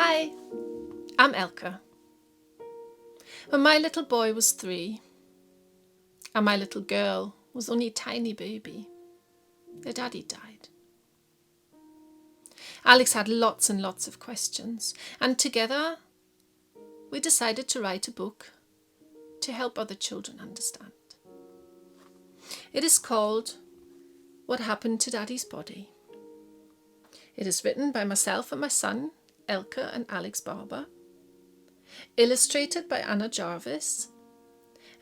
Hi, I'm Elke. When my little boy was 3 and my little girl was only a tiny baby, their daddy died. Alex had lots and lots of questions, and together we decided to write a book to help other children understand. It is called What Happened to Daddy's Body. It is written by myself and my son, Elke and Elke Barber, illustrated by Anna Jarvis,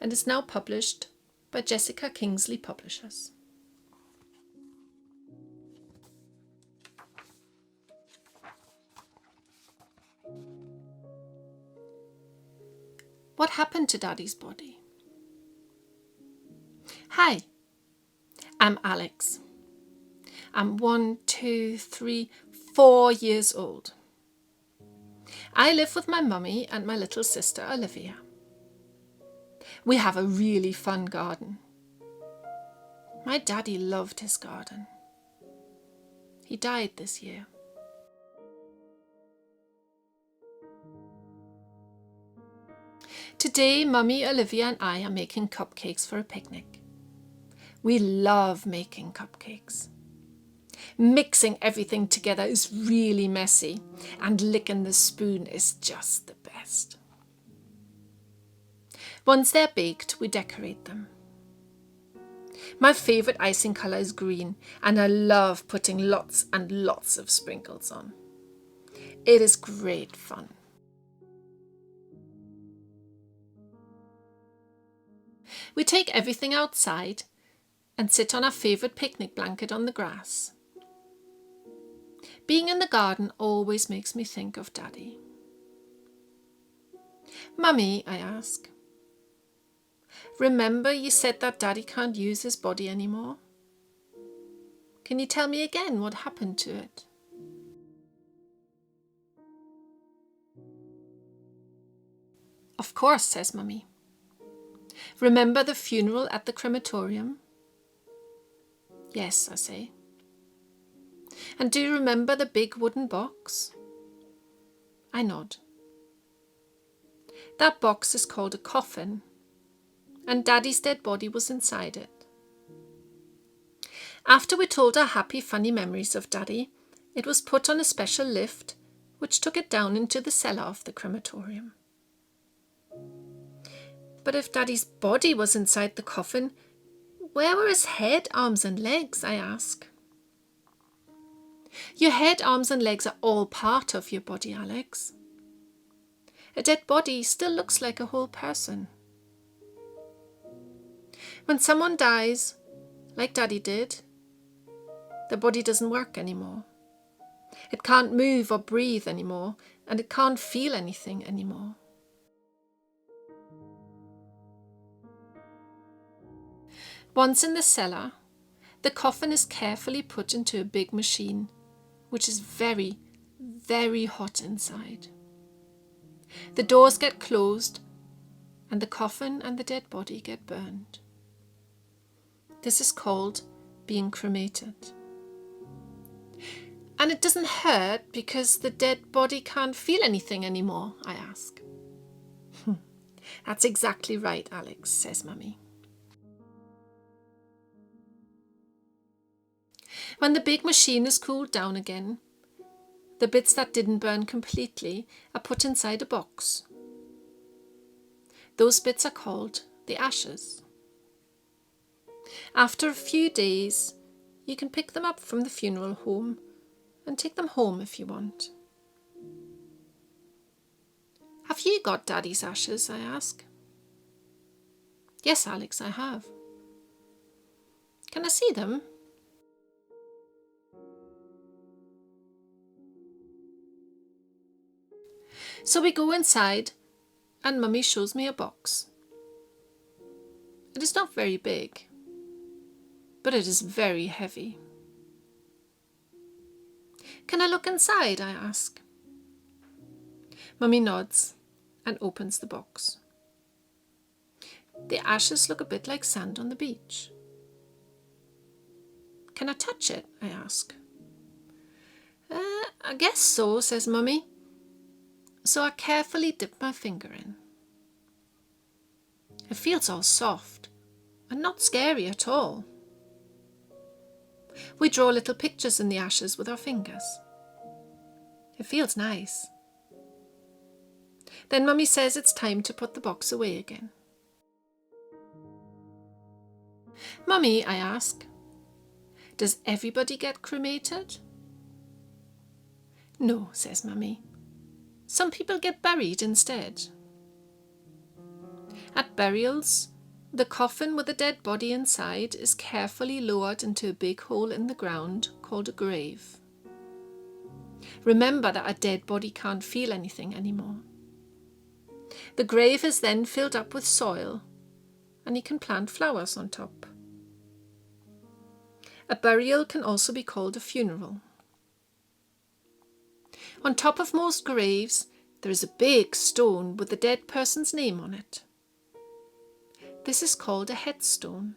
and is now published by Jessica Kingsley Publishers. What happened to Daddy's body? Hi, I'm Alex. I'm 4 years old. I live with my mummy and my little sister Olivia. We have a really fun garden. My daddy loved his garden. He died this year. Today, Mummy, Olivia and I are making cupcakes for a picnic. We love making cupcakes. Mixing everything together is really messy, and licking the spoon is just the best. Once they're baked, we decorate them. My favourite icing colour is green, and I love putting lots and lots of sprinkles on. It is great fun. We take everything outside and sit on our favourite picnic blanket on the grass. Being in the garden always makes me think of Daddy. Mummy, I ask, remember you said that Daddy can't use his body anymore? Can you tell me again what happened to it? Of course, says Mummy. Remember the funeral at the crematorium? Yes, I say. And do you remember the big wooden box? I nod. That box is called a coffin, and Daddy's dead body was inside it. After we told our happy, funny memories of Daddy, it was put on a special lift which took it down into the cellar of the crematorium. But if Daddy's body was inside the coffin, where were his head, arms and legs, I ask. Your head, arms and legs are all part of your body, Alex. A dead body still looks like a whole person. When someone dies, like Daddy did, the body doesn't work anymore. It can't move or breathe anymore, and it can't feel anything anymore. Once in the cellar, the coffin is carefully put into a big machine, which is very, very hot inside. The doors get closed, and the coffin and the dead body get burned. This is called being cremated. And it doesn't hurt because the dead body can't feel anything anymore, I ask. That's exactly right, Alex, says Mummy. When the big machine is cooled down again, the bits that didn't burn completely are put inside a box. Those bits are called the ashes. After a few days, you can pick them up from the funeral home and take them home if you want. Have you got Daddy's ashes, I ask. Yes, Alex, I have. Can I see them? So we go inside and Mummy shows me a box. It is not very big, but it is very heavy. Can I look inside, I ask. Mummy nods and opens the box. The ashes look a bit like sand on the beach. Can I touch it, I ask. I guess so, says Mummy. So I carefully dip my finger in. It feels all soft and not scary at all. We draw little pictures in the ashes with our fingers. It feels nice. Then Mummy says it's time to put the box away again. Mummy, I ask, does everybody get cremated? No, says Mummy. Some people get buried instead. At burials, the coffin with a dead body inside is carefully lowered into a big hole in the ground called a grave. Remember that a dead body can't feel anything anymore. The grave is then filled up with soil, and you can plant flowers on top. A burial can also be called a funeral. On top of most graves, there is a big stone with the dead person's name on it. This is called a headstone.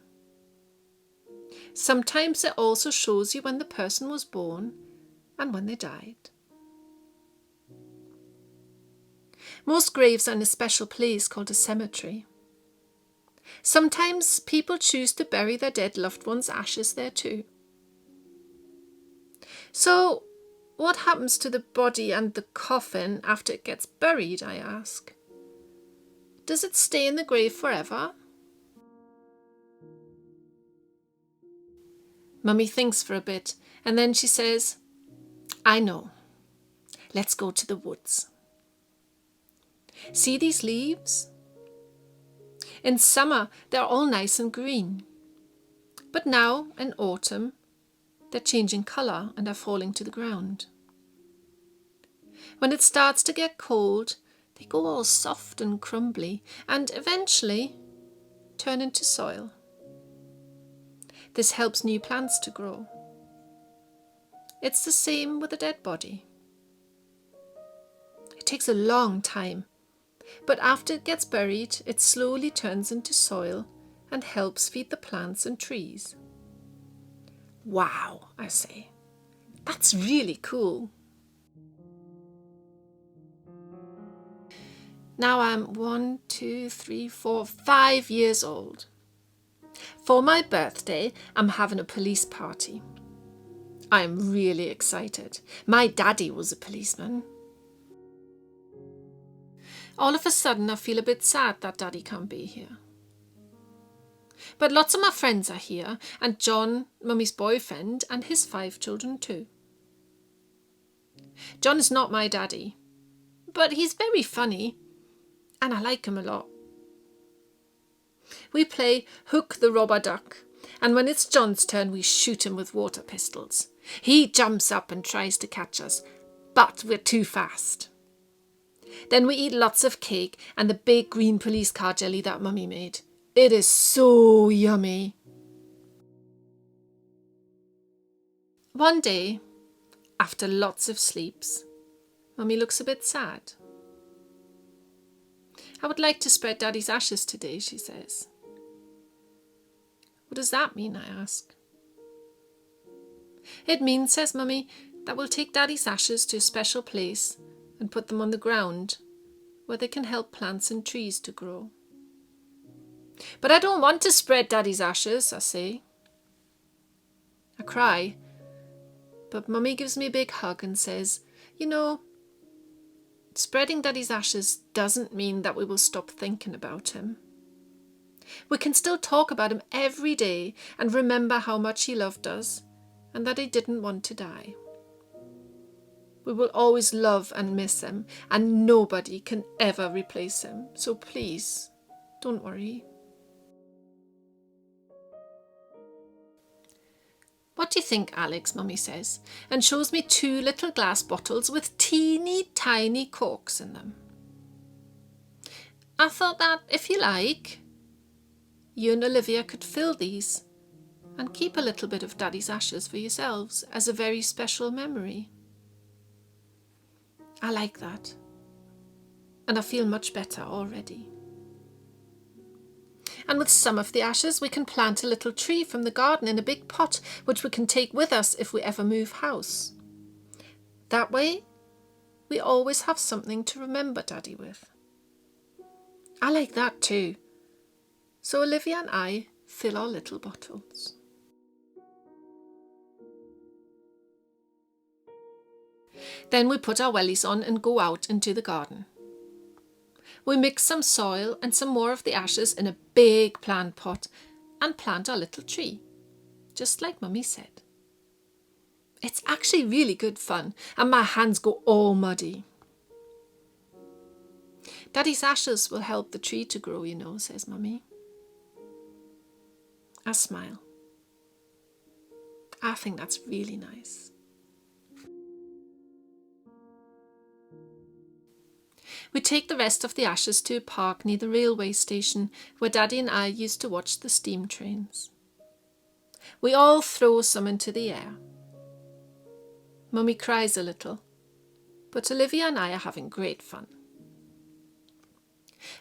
Sometimes it also shows you when the person was born and when they died. Most graves are in a special place called a cemetery. Sometimes people choose to bury their dead loved ones' ashes there too. So, what happens to the body and the coffin after it gets buried, I ask? Does it stay in the grave forever? Mummy thinks for a bit and then she says, I know. Let's go to the woods. See these leaves? In summer, they're all nice and green. But now, in autumn, they're changing colour and are falling to the ground. When it starts to get cold, they go all soft and crumbly and eventually turn into soil. This helps new plants to grow. It's the same with a dead body. It takes a long time, but after it gets buried, it slowly turns into soil and helps feed the plants and trees. Wow, I say. That's really cool. Now I'm 5 years old. For my birthday, I'm having a police party. I'm really excited. My daddy was a policeman. All of a sudden, I feel a bit sad that Daddy can't be here. But lots of my friends are here, and John, Mummy's boyfriend, and his 5 children too. John is not my daddy, but he's very funny, and I like him a lot. We play Hook the Robber Duck, and when it's John's turn, we shoot him with water pistols. He jumps up and tries to catch us, but we're too fast. Then we eat lots of cake and the big green police car jelly that Mummy made. It is so yummy. One day, after lots of sleeps, Mummy looks a bit sad. I would like to spread Daddy's ashes today, she says. What does that mean, I ask. It means, says Mummy, that we'll take Daddy's ashes to a special place and put them on the ground where they can help plants and trees to grow. But I don't want to spread Daddy's ashes, I say. I cry, but Mummy gives me a big hug and says, you know, spreading Daddy's ashes doesn't mean that we will stop thinking about him. We can still talk about him every day and remember how much he loved us and that he didn't want to die. We will always love and miss him, and nobody can ever replace him. So please, don't worry. What do you think, Alex? Mummy says, and shows me 2 little glass bottles with teeny tiny corks in them. I thought that, if you like, you and Olivia could fill these and keep a little bit of Daddy's ashes for yourselves as a very special memory. I like that, and I feel much better already. And with some of the ashes, we can plant a little tree from the garden in a big pot, which we can take with us if we ever move house. That way, we always have something to remember Daddy with. I like that too. So Olivia and I fill our little bottles. Then we put our wellies on and go out into the garden. We mix some soil and some more of the ashes in a big plant pot and plant our little tree, just like Mummy said. It's actually really good fun and my hands go all muddy. Daddy's ashes will help the tree to grow, you know, says Mummy. I smile. I think that's really nice. We take the rest of the ashes to a park near the railway station where Daddy and I used to watch the steam trains. We all throw some into the air. Mummy cries a little, but Olivia and I are having great fun.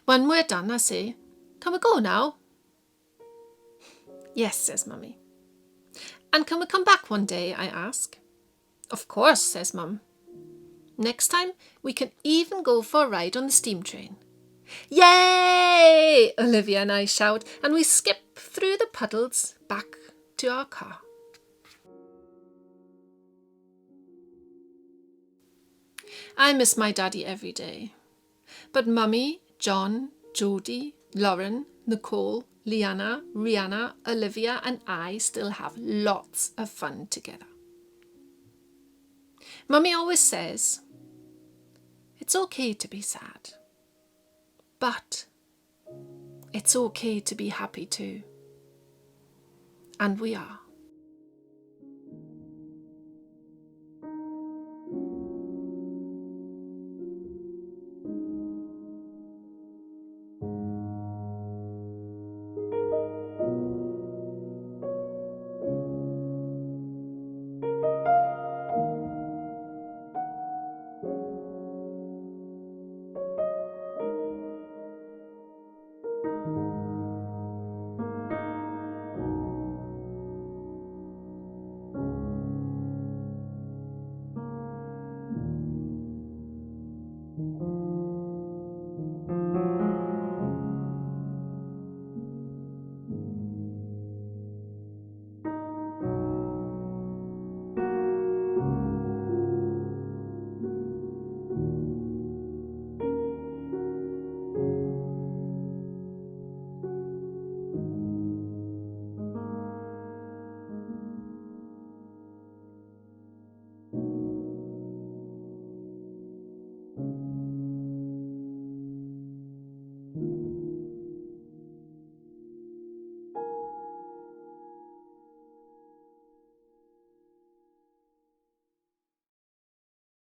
When we're done, I say, "Can we go now?" "Yes," says Mummy. "And can we come back one day?" I ask. "Of course," says Mum. "Next time we can even go for a ride on the steam train." "Yay!" Olivia and I shout, and we skip through the puddles back to our car. I miss my Daddy every day. But Mummy, John, Jodie, Lauren, Nicole, Liana, Rihanna, Olivia and I still have lots of fun together. Mummy always says, it's okay to be sad, but it's okay to be happy too. And we are.